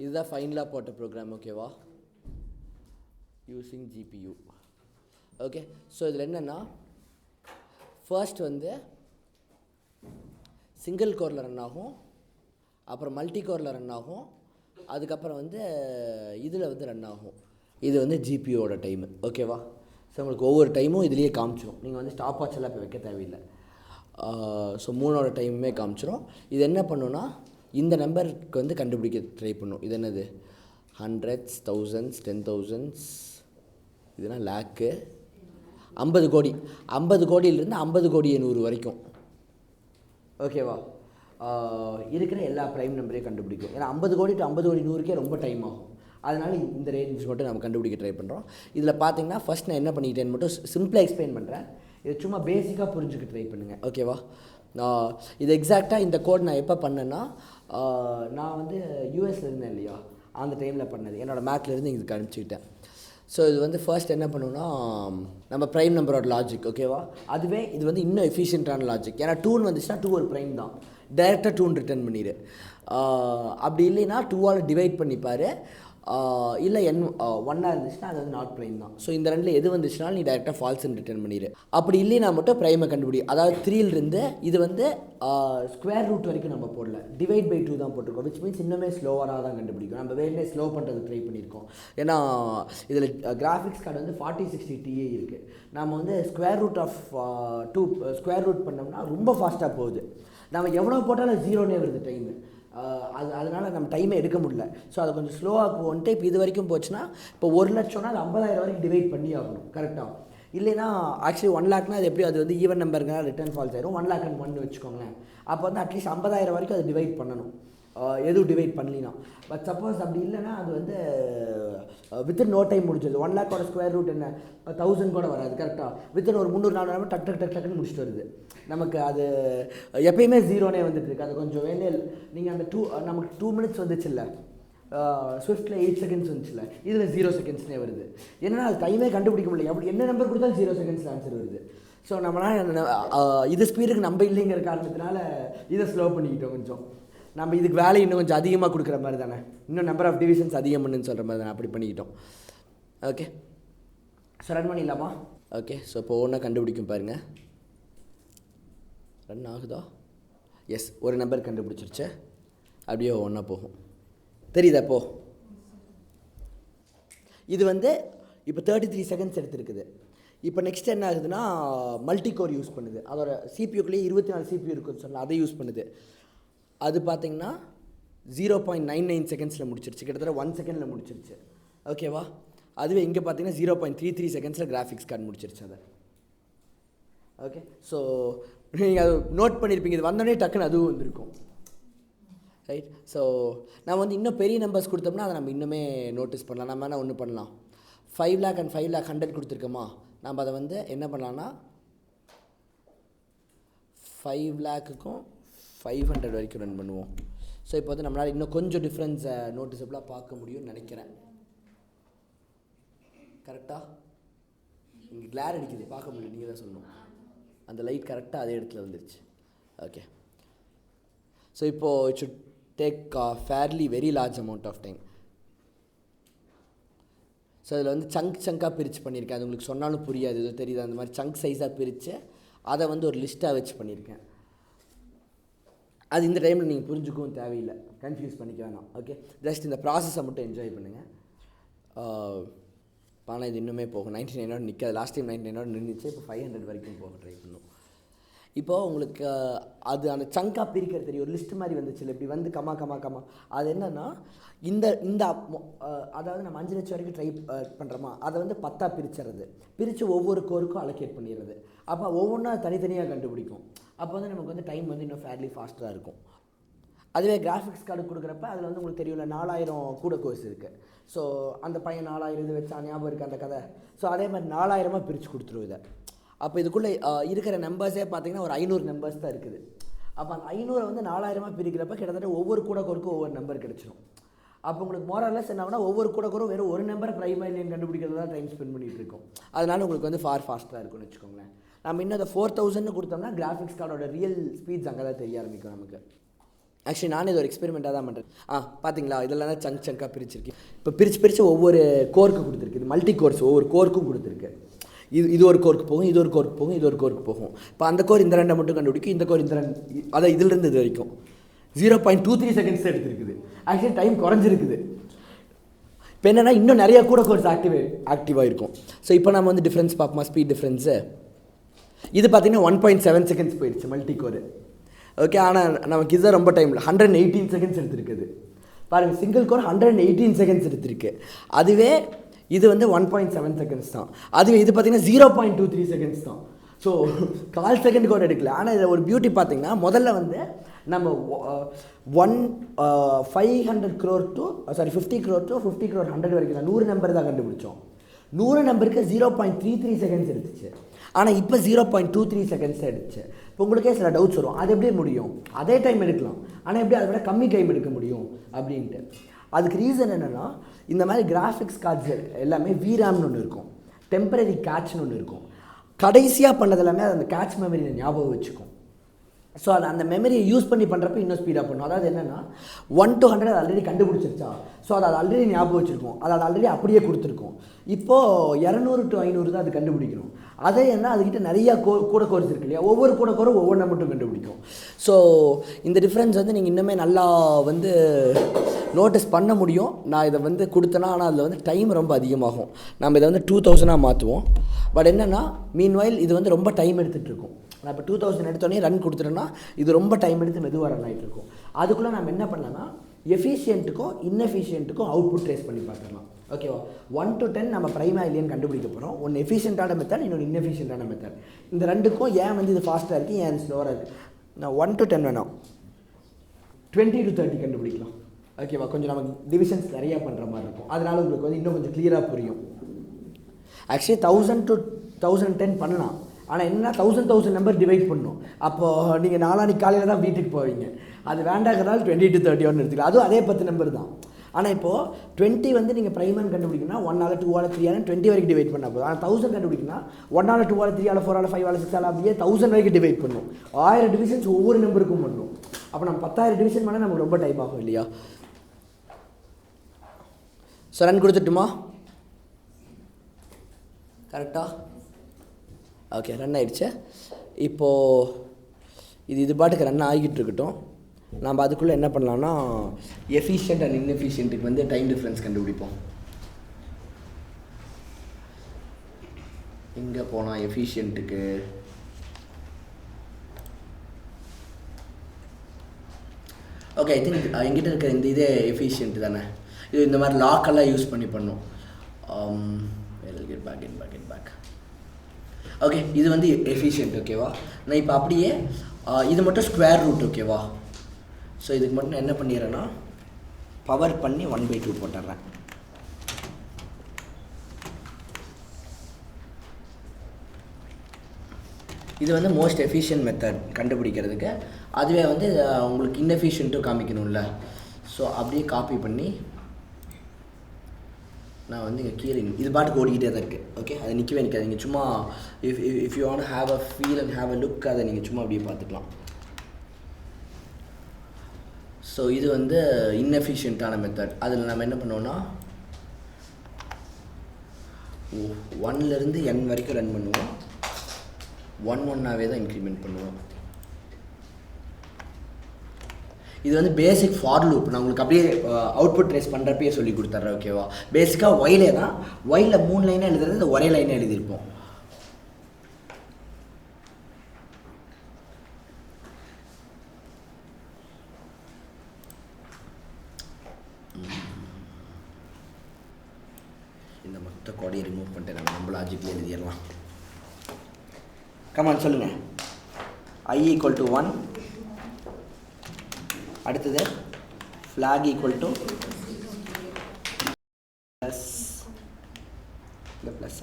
இதுதான் ஃபைனலாக போட்ட ப்ரோக்ராம். ஓகேவா? Using GPU. ஓகே, ஸோ இதில் என்னென்னா ஃபர்ஸ்ட் வந்து சிங்கிள் கோரில் ரன் ஆகும், அப்புறம் மல்டி கோரில் ரன் ஆகும், அதுக்கப்புறம் வந்து இதில் வந்து ரன் ஆகும். இது வந்து ஜிபியூவோட டைமு. ஓகேவா? ஸோ உங்களுக்கு ஒவ்வொரு டைமும் இதுலேயே காமிச்சிடும். நீங்கள் வந்து ஸ்டாப் வாட்ச் எல்லாம் இப்போ வைக்க தேவையில்லை. ஸோ 3ஓட டைமுமே காமிச்சிடும். இது என்ன பண்ணுன்னா இந்த நம்பருக்கு வந்து கண்டுபிடிக்க ட்ரை பண்ணும். இது என்னது? ஹண்ட்ரட்ஸ், தௌசண்ட்ஸ், 10,000s, இதெல்லாம் லேக்கு, 50 கோடி. 50 கோடியிலிருந்து 50 கோடி 100 வரைக்கும். ஓகேவா? இருக்கிற எல்லா ப்ரைம் நம்பரையும் கண்டுபிடிக்கும். ஏன்னா 50 கோடி டு 50 கோடி 100க்கே ரொம்ப டைம் ஆகும். அதனால் இந்த ரேஞ்ச் மட்டும் நம்ம கண்டுபிடிக்க ட்ரை பண்ணுறோம். இதில் பார்த்தீங்கன்னா ஃபஸ்ட் நான் என்ன பண்ணிக்கிட்டேன்னு மட்டும் சிம்பிளாக எக்ஸ்பிளைன் பண்ணுறேன். இது சும்மா பேசிக்காக புரிஞ்சுக்க ட்ரை பண்ணுங்கள். ஓகேவா? இது எக்ஸாக்டாக இந்த கோட் நான் எப்போ பண்ணேன்னா, நான் வந்து யூஎஸில் இருந்தேன் இல்லையா, அந்த டைமில் பண்ணது. என்னோடய மேக்லேருந்து இதுக்கு அனுப்பிச்சிக்கிட்டேன். ஸோ இது வந்து ஃபர்ஸ்ட் என்ன பண்ணுன்னா நம்ம ப்ரைம் நம்பரோட லாஜிக். ஓகேவா? அதுவே இது வந்து இன்னும் எஃபிஷியண்ட்டான லாஜிக். ஏன்னா 2 வந்துச்சுன்னா 2 ஒரு ப்ரைம் தான், டைரெக்டாக 2 ரிட்டர்ன் பண்ணிடு. அப்படி இல்லைன்னா 2ஆல் டிவைட் பண்ணிப்பார். இல்லை ஒன்னாக இருந்துச்சுன்னா அது வந்து நாட் ப்ரைம் தான். ஸோ இந்த ரெண்டில் எது வந்துச்சுனாலும் நீ டேரெக்டாக ஃபால்ஸ்ன்னு ரிட்டர்ன் பண்ணிடு. அப்படி இல்லைனா மட்டும் ப்ரைமை கண்டுபிடி. அதாவது 3லிருந்து இது வந்து ஸ்கொயர் ரூட் வரைக்கும் நம்ம போடல, டிவைட் பை 2 தான் போட்டிருக்கோம். விச் மீன்ஸ் இன்னுமே ஸ்லோவராக தான் கண்டுபிடிக்கும். நம்ம வேணுமே ஸ்லோ பண்ணுறது ட்ரை பண்ணியிருக்கோம். ஏன்னா இதில் கிராஃபிக்ஸ் கார்டு வந்து 4060 Ti இருக்குது. நம்ம வந்து square root of 2 square root பண்ணோம்னா ரொம்ப ஃபாஸ்ட்டாக போகுது. நம்ம எவ்வளோ போட்டாலும் 0னே வருது டைமு. அதனால் நம்ம டைமே எடுக்க முடியல. ஸோ அதை கொஞ்சம் ஸ்லோவாக போன்ட்டு இப்போ இது வரைக்கும் போச்சுன்னா, இப்போ 1 லட்சம்னா அது 50,000 வரைக்கும் டிவைட் பண்ணி ஆகணும் கரெக்டாக. இல்லைனா ஆக்சுவலி 1 லேக்னா அது எப்படி, அது வந்து ஈவன் நம்பருக்குனா ரிட்டர்ன் ஃபால்ஸ் ஆயிரும். 1,00,001 வச்சுக்கோங்களேன். அப்போ வந்து அட்லீஸ்ட் 50,000 வரைக்கும் அது டிவைட் பண்ணணும், எதுவும் டிவைட் பண்ணலினா. பட் சப்போஸ் அப்படி இல்லைன்னா அது வந்து வித்தின் நோ டைம் முடிச்சது. 1 லேக்கோட ஸ்கொயர் ரூட் என்ன 1000 கூட வராது கரெக்டாக. வித்தின் ஒரு 300-400 டக்குன்னு முடிச்சுட்டு வருது நமக்கு. அது எப்பயுமே 0னே வந்துட்டு இருக்கு. அது கொஞ்சம் வேணும். நீங்கள் அந்த நமக்கு 2 மினிட்ஸ் வந்துச்சு இல்லை, ஸ்விஃப்ட்டில் 8 செகண்ட்ஸ் வந்துச்சுல்ல, இதில் 0 செகண்ட்ஸ்னே வருது. ஏன்னா அது டைமே கண்டுபிடிக்க முடியல. அப்படி என்ன நம்பர் கொடுத்தாலும் 0 செகண்ட்ஸில் ஆன்சர் வருது. ஸோ நம்மளால் இது ஸ்பீடுக்கு நம்ம இல்லைங்கிற காரணத்தினால இதை ஸ்லோ பண்ணிக்கிட்டோம் கொஞ்சம். நம்ம இதுக்கு வேலை இன்னும் கொஞ்சம் அதிகமாக கொடுக்குற மாதிரி தானே, இன்னும் நம்பர் ஆஃப் டிவிஷன்ஸ் அதிகம் பண்ணுன்னு சொல்கிற மாதிரி தானே, அப்படி பண்ணிக்கிட்டோம். ஓகே, ஸோ ரன் பண்ணிடலாமா? ஓகே, ஸோ இப்போ ஒன்றா கண்டுபிடிக்கும் பாருங்கள். ரன் ஆகுதா? எஸ், ஒரு நம்பர் கண்டுபிடிச்சிருச்சு. அப்படியே ஒன்றா போகும். தெரியுதா? இப்போ இது வந்து இப்போ 33 செகண்ட்ஸ் எடுத்துருக்குது. இப்போ நெக்ஸ்ட் என்ன ஆகுதுன்னா மல்டி கோர் யூஸ் பண்ணுது. அதோட சிபியூக்குள்ளேயே 24 சிபியூ இருக்குன்னு சொன்னால் அதை யூஸ் பண்ணுது. அது பார்த்திங்கன்னா 0.99 செகண்ட்ஸில் முடிச்சிருச்சு, கிட்டத்தட்ட 1 செகண்டில் முடிச்சிருச்சு. ஓகேவா? அதுவே இங்கே பார்த்தீங்கன்னா 0.33 செகண்ட்ஸில் கிராஃபிக்ஸ் கார்டு முடிச்சிருச்சு அதை. ஓகே, ஸோ நீங்கள் அது நோட் பண்ணியிருப்பீங்க. இது வந்தோடனே டக்குன்னு அதுவும் வந்திருக்கும். ரைட்? ஸோ நம்ம வந்து இன்னும் பெரிய நம்பர்ஸ் கொடுத்தோம்னா அதை நம்ம இன்னுமே நோட்டீஸ் பண்ணலாம். நம்ம என்ன ஒன்று பண்ணலாம், 5 lakh and 5 lakh 100 கொடுத்துருக்கோமா, நம்ம அதை வந்து என்ன பண்ணலான்னா 5 lakhக்கும் 500 வரைக்கும் ரன் பண்ணுவோம். ஸோ இப்போ வந்து நம்மளால் இன்னும் கொஞ்சம் டிஃப்ரென்ஸை நோட்டிஸபிளாக பார்க்க முடியும்னு நினைக்கிறேன். கரெக்டாக இங்கே கிளார் அடிக்குது, பார்க்க முடியும், நீங்கள் தான் சொல்லணும். அந்த லைட் கரெக்டாக அதே இடத்துல வந்துருச்சு. ஓகே, ஸோ இப்போது it should take fairly very large amount of time. So அதில் வந்து சங்காக பிரித்து பண்ணியிருக்கேன். அது உங்களுக்கு சொன்னாலும் புரியாது, இது தெரியுது. அந்த மாதிரி சங்க் சைஸாக பிரித்து அதை வந்து ஒரு லிஸ்ட்டாக வச்சு பண்ணியிருக்கேன். அது இந்த டைமில் நீங்கள் புரிஞ்சுக்கவும் தேவையில்லை, கன்ஃபியூஸ் பண்ணிக்க வேணாம். ஓகே, ஜஸ்ட் இந்த ப்ராசஸை மட்டும் என்ஜாய் பண்ணுங்கள். ஆனால் இது இன்னுமே போகும். 99 நிற்காது. லாஸ்ட் டைம் 99 நின்றுச்சு. இப்போ 500 வரைக்கும் போக ட்ரை பண்ணும். இப்போது உங்களுக்கு அது அந்த சங்காக பிரிக்கிறது தெரியும். ஒரு லிஸ்ட் மாதிரி வந்துச்சு இல்லை, இப்படி வந்து கமா. அது என்னென்னா இந்த அதாவது நம்ம 5 லட்சம் வரைக்கும் ட்ரை பண்ணுறோமா, அதை வந்து 10ஆக பிரிச்சுறது, பிரித்து ஒவ்வொரு கோருக்கும் அலோகேட் பண்ணிடுறது. அப்போ ஒவ்வொன்றா தனித்தனியாக கண்டுபிடிக்கும். அப்போ வந்து நமக்கு வந்து டைம் வந்து இன்னும் ஃபேர்லி ஃபாஸ்ட்டாக இருக்கும். அதுவே கிராஃபிக்ஸ் கார்டு கொடுக்குறப்ப அதில் வந்து உங்களுக்கு தெரியும்ல 4000 கூட கோர்ஸ் இருக்குது. ஸோ அந்த பையன் 4000 இது வச்சா ஞாபகம் இருக்குது அந்த கதை. ஸோ அதே மாதிரி 4000 பிரித்து கொடுத்துரும் இதை. அப்போ இதுக்குள்ளே இருக்கிற நம்பர்ஸே பார்த்திங்கன்னா ஒரு 500 நம்பர்ஸ் தான் இருக்குது. அப்போ அந்த 500 வந்து 4000 பிரிக்கிறப்ப கிட்டத்தட்ட ஒவ்வொரு கூட கோருக்கும் ஒவ்வொரு நம்பர் கிடச்சிரும். அப்போ உங்களுக்கு மோரலஸ் என்ன ஆகுனா ஒவ்வொரு கூட கோரும் வெறும் ஒரு நம்பர் ப்ரைமரிலியன் கண்டுபிடிக்கிறது தான் டைம் ஸ்பெண்ட் பண்ணிகிட்டு இருக்கோம். அதனால் உங்களுக்கு வந்து ஃபாஸ்ட்டாக இருக்கும்னு வச்சுக்கோங்களேன். நம்ம இன்னும் அதை 4000 கொடுத்தோம்னா கிராஃபிக்ஸ் கார்டோட ரியல் ஸ்பீட்ஸ் அங்கே தான் தெரிய ஆரம்பிக்கும் நமக்கு. ஆக்சுவலி நானே இது ஒரு எக்ஸ்பெரிமெண்ட்டாக தான் பண்ணுறேன். பார்த்தீங்களா, இதெல்லாம் தான் சங்காக பிரிச்சிருக்கு. இப்போ பிரித்து ஒவ்வொரு கோருக்கு கொடுத்துருக்கு. இது மல்டி கோர்ஸ், ஒவ்வொரு கோருக்கும் கொடுத்துருக்கு. இது ஒரு கோருக்கு போகும், இது ஒரு கோருக்கு போகும், இது ஒரு கோருக்கு போகும். இப்போ அந்த கோர் இந்த ரெண்டை மட்டும் கண்டுபிடிக்கும், இந்த கோர் இந்த ரெண்டு, அதான் இதிலிருந்து இது வரைக்கும் 0.23 செகண்ட்ஸ் எடுத்துருக்குது. ஆக்சுவலி டைம் குறைஞ்சிருக்குது. இப்போ என்னென்னா இன்னும் நிறையா கூட கோர்ஸ் ஆக்டிவாக இருக்கும். ஸோ இப்போ நம்ம வந்து டிஃப்ரென்ஸ் பார்ப்போமா, ஸ்பீட் டிஃப்ரென்ஸு. இது பார்த்திங்கன்னா 1.7 செகண்ட்ஸ் போயிடுச்சு மல்டி கோரு. ஓகே, ஆனால் நமக்கு இதுதான் ரொம்ப டைமில் 118 செகண்ட்ஸ் எடுத்துருக்குது. பாருங்கள், சிங்கிள் கோர் 118 செகண்ட்ஸ் எடுத்துருக்கு. அதுவே இது வந்து 1.7 செகண்ட்ஸ் தான். அதுவே இது பார்த்திங்கன்னா 0.23 செகண்ட்ஸ் தான். ஸோ 1/4 செகண்ட் கூட எடுக்கல. ஆனால் இதில் ஒரு பியூட்டி பார்த்திங்கன்னா, முதல்ல வந்து நம்ம 500 crore to 50 crore to 50 crore 100 வரைக்கும் தான் 100 நம்பர் தான் கண்டுபிடிச்சோம். 100 நம்பருக்கு 0.33 செகண்ட்ஸ் எடுத்துச்சு. ஆனால் இப்போ 0.23 செகண்ட்ஸ் எடுத்துச்சு. இப்போ உங்களுக்கே சில டவுட்ஸ் வரும், அது எப்படி முடியும், அதே டைம் எடுக்கலாம், ஆனால் எப்படி அதை விட கம்மி டைம் எடுக்க முடியும் அப்படின்ட்டு. அதுக்கு ரீசன் என்னென்னா, இந்த மாதிரி கிராஃபிக்ஸ் கார்ட்ஸ் எல்லாமே VRAMனு ஒன்று இருக்கும், டெம்பரரி கேட்ச்னு ஒன்று இருக்கும். கடைசியாக பண்ணது எல்லாமே அது அந்த கேட்ச் மெமரியை ஞாபகம் வச்சுக்கும். ஸோ அது அந்த மெமரியை யூஸ் பண்ணி பண்ணுறப்ப இன்னும் ஸ்பீடாக பண்ணும். அதாவது என்னென்னா 1 to 100 அது ஆல்ரெடி கண்டுபிடிச்சிருச்சா, ஸோ அதை ஆல்ரெடி ஞாபகம் வச்சுருக்கோம், அதை ஆல்ரெடி அப்படியே கொடுத்துருக்கோம். இப்போது 200 to 500 தான் அது கண்டுபிடிக்கணும். அதே என்ன, அதுக்கிட்ட நிறையா கூட கோர்ஸ் இருக்கு இல்லையா, ஒவ்வொரு கூட கோரும் ஒவ்வொன்றை மட்டும் கண்டுபிடிக்கும். ஸோ இந்த டிஃப்ரென்ஸ் வந்து நீங்கள் இன்னுமே நல்லா வந்து நோட்டீஸ் பண்ண முடியும். நான் இதை வந்து கொடுத்தேன்னா, ஆனால் அதில் வந்து டைம் ரொம்ப அதிகமாகும். நம்ம இதை வந்து 2000 மாற்றுவோம். பட் என்னென்னா, மீன்வைல் இது வந்து ரொம்ப டைம் எடுத்துகிட்டு இருக்கும். நான் இப்போ 2000 எடுத்தோடனே ரன் கொடுத்துட்டேன்னா இது ரொம்ப டைம் எடுத்து மெதுவாக ரன் ஆகிட்டு இருக்கும். அதுக்குள்ளே நம்ம என்ன பண்ணலாம்னா, எஃபிஷியன்ட்டுக்கும் இன்னெஃபிஷியன்ட்டுக்கும் அவுட்புட் ட்ரேஸ் பண்ணி பார்த்துக்கலாம். ஓகேவா, 1 to 10 நம்ம ப்ரைமா இல்லையான்னு கண்டுபிடிக்க போகிறோம். ஒன்று எஃபிஷியன்ட்டான மெத்தட், இன்னொன்று இன்னெஃபிஷியன்ட்டான மெத்தட். இந்த ரெண்டுக்கும் ஏன் வந்து இது ஃபாஸ்ட்டாக இருக்குது, ஏன் இது ஸ்லோவாக இருக்குது. நான் 1 to 10 வேணாம், 20 to 30 கண்டுபிடிக்கலாம். ஓகேவா, கொஞ்சம் நமக்கு டிவிஷன்ஸ் நிறையா பண்ணுற மாதிரி இருக்கும். அதனால் உங்களுக்கு வந்து இன்னும் கொஞ்சம் கிளியராக புரியும். ஆக்சுவலி 1000 to 1010 பண்ணலாம். ஆனால் என்ன, 1000 நம்பர் டிவைட் பண்ணணும். அப்போது நீங்கள் நாளானிக்கு காலையில் தான் வீட்டுக்கு போவீங்க. அது வேண்டாங்கிறதால 20 to 31 எடுத்துக்கலாம். அதுவும் அதே 10 நம்பர் தான். ஆனால் இப்போது 20 வந்து நீங்கள் ப்ரைமன் கண்டுபிடிக்கணும்னா 1 2 3 20 வரைக்கும் டிவைட் பண்ணால் போதும். ஆனால் 1000 கண்டுபிடிக்கணும்னா 1 2 3 4 5 6 அப்படியே 1000 வரைக்கும் டிவைட் பண்ணணும். 1000 டிவிஷன்ஸ் ஒவ்வொரு நம்பருக்கும் பண்ணணும். அப்போ நம்ம 10,000 டிவிஷன் பண்ணால் நமக்கு ரொம்ப டைம் ஆகும் இல்லையா. ஸோ ரன் கொடுத்துட்டுமா, கரெக்டாக? ஓகே, ரன் ஆகிடுச்சு. இப்போது இது பாட்டுக்கு ரன் ஆகிட்டு இருக்கட்டும். நம்ம அதுக்குள்ளே என்ன பண்ணலாம்னா, எஃபிஷியன்ட் அண்ட் இன்னெஃபிஷியன்ட்டுக்கு வந்து டைம் டிஃப்ரென்ஸ் கண்டுபிடிப்போம். எங்கே போனால் எஃபிஷியன்ட்டுக்கு, ஓகே, ஐ திங்க் எங்கிட்ட இருக்கிற இந்த இதே எஃபிஷியன்ட் தானே. இது இந்த மாதிரி லாக்கெல்லாம் யூஸ் பண்ணி பண்ணும். பேக். ஓகே, இது வந்து எஃபிஷியன்ட். ஓகேவா, நான் இப்போ அப்படியே இது மட்டும் ஸ்கொயர் ரூட். ஓகேவா, ஸோ இதுக்கு மட்டும் நான் என்ன பண்ணிடுறேன்னா, பவர் பண்ணி 1/2 போட்டுடுறேன். இது வந்து மோஸ்ட் எஃபிஷியன்ட் மெத்தட் கண்டுபிடிக்கிறதுக்கு. அதுவே வந்து உங்களுக்கு இன்னெஃபிஷியன்ட்டும் காமிக்கணும்ல. ஸோ அப்படியே காப்பி பண்ணி நான் வந்து இங்கே கீழே இது பாட்டுக்கு ஓடிக்கிட்டே தான் இருக்குது. ஓகே, அதை நிற்கவே நிற்காது. நீங்கள் சும்மா if you want have a feel and have a look, அதை நீங்கள் சும்மா அப்படியே பார்த்துக்கலாம். ஸோ இது வந்து இன்னெஃபிஷியன்ட்டான மெத்தட். அதில் நம்ம என்ன பண்ணுவோன்னா, 1லேருந்து n வரைக்கும் ரன் பண்ணுவோம். 1 தான் இன்க்ரிமெண்ட் பண்ணுவோம். இது வந்து பேசிக் ஃபார் லூப். நான் உங்களுக்கு அப்படியே அவுட்புட் ட்ரேஸ் பண்ணுறப்பயே சொல்லி கொடுத்துட்றேன். ஓகேவா, பேசிக்காக ஒயிலே தான். ஒயிலில் 3 லைனாக எழுதுறது, இந்த ஒரே லைனாக எழுதியிருப்போம். இந்த மொத்த கோடையை ரிமூவ் பண்ணிட்டு நம்ம லாஜிக்கில் எழுதிடலாம். கமான் சொல்லுங்கள். I = 1. அடுத்தது flag = ப்ளஸ், இந்த ப்ளஸ்